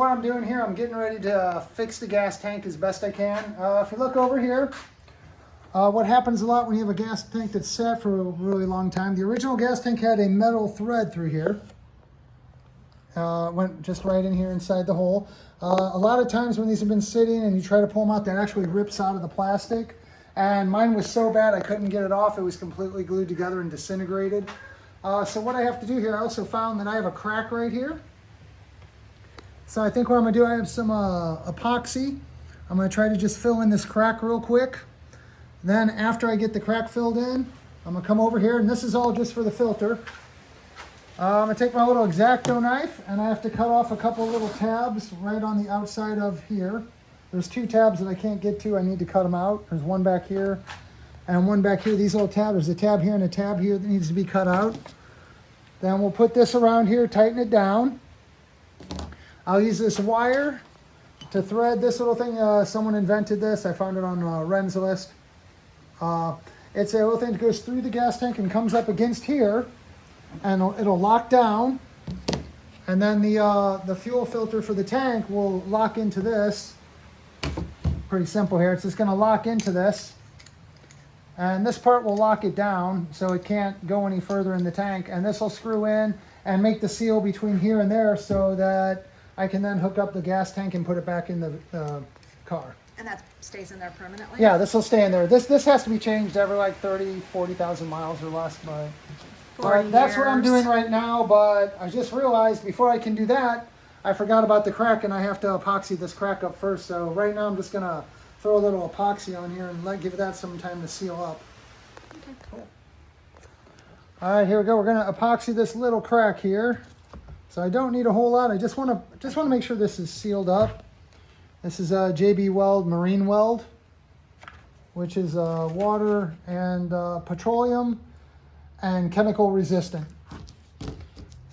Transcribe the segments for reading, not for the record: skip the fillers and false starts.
what I'm doing here, I'm getting ready to fix the gas tank as best I can. If you look over here, what happens a lot when you have a gas tank that's sat for a really long time, the original gas tank had a metal thread through here. Went just right in here inside the hole. A lot of times when these have been sitting and you try to pull them out, that actually rips out of the plastic. And mine was so bad I couldn't get it off. It was completely glued together and disintegrated. So what I have to do here, I also found that I have a crack right here. So I think what I'm gonna do, I have some epoxy. I'm gonna try to just fill in this crack real quick. Then after I get the crack filled in, I'm gonna come over here, and this is all just for the filter. I'm gonna take my little X-Acto knife, and I have to cut off a couple little tabs right on the outside of here. There's 2 tabs that I can't get to. I need to cut them out. There's one back here and one back here. These little tabs, there's a tab here and a tab here that needs to be cut out. Then we'll put this around here, tighten it down. I'll use this wire to thread this little thing. Someone invented this. I found it on Ren's list. It's a little thing that goes through the gas tank and comes up against here, and it'll lock down. And then the fuel filter for the tank will lock into this. Pretty simple here. It's just going to lock into this. And this part will lock it down so it can't go any further in the tank. And this will screw in and make the seal between here and there so that I can then hook up the gas tank and put it back in the car. And that stays in there permanently? Yeah, this will stay in there. This has to be changed every like 30, 40,000 miles or less. But that's what I'm doing right now. But I just realized before I can do that, I forgot about the crack, and I have to epoxy this crack up first. So right now I'm just going to throw a little epoxy on here and give that some time to seal up. Okay, cool. All right, here we go. We're going to epoxy this little crack here. So I don't need a whole lot. I just want to make sure this is sealed up. This is a JB Weld Marine Weld, which is water and petroleum and chemical resistant.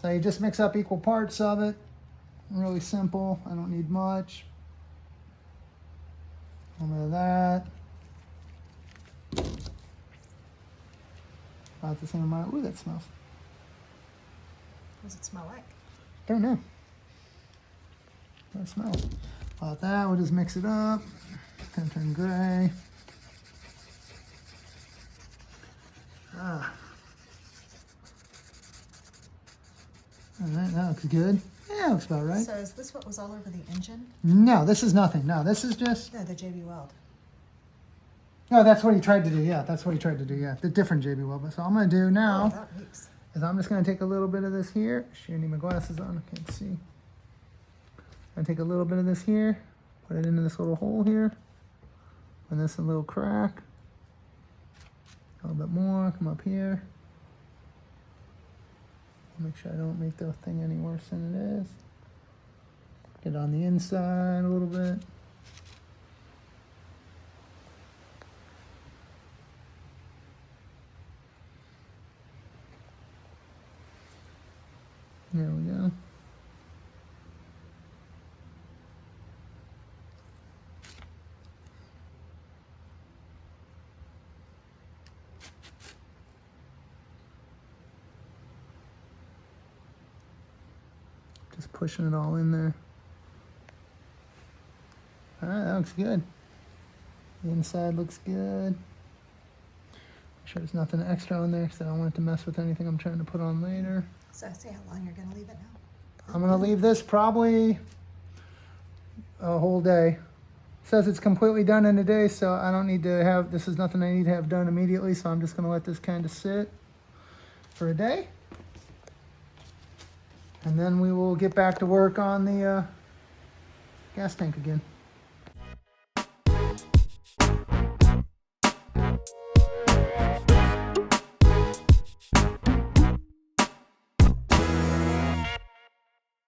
So you just mix up equal parts of it. Really simple. I don't need much. A little bit of that. About the same amount. Ooh, that smells. What does it smell like? Don't know. That smells. About that, we'll just mix it up. It's gonna turn gray. All right, that looks good. Yeah, looks about right. So is this what was all over the engine? No, this is nothing. No, this is just... No, the JB Weld. No, that's what he tried to do. Yeah, that's what he tried to do. Yeah, the different JB Weld. So I'm going to do now is I'm just going to take a little bit of this here. Shoot, I need my glasses on. I can't see. I'm going to take a little bit of this here, put it into this little hole here, and this a little crack. A little bit more, come up here. Make sure I don't make the thing any worse than it is. Get on the inside a little bit. There we go. Just pushing it all in there. All right, that looks good. The inside looks good. Make sure there's nothing extra on there because I don't want it to mess with anything I'm trying to put on later. So see how long you're going to leave it now? I'm going to leave this probably a whole day. It says it's completely done in a day, so I don't need to have, this is nothing I need to have done immediately, so I'm just going to let this kind of sit for a day. And then we will get back to work on the gas tank again.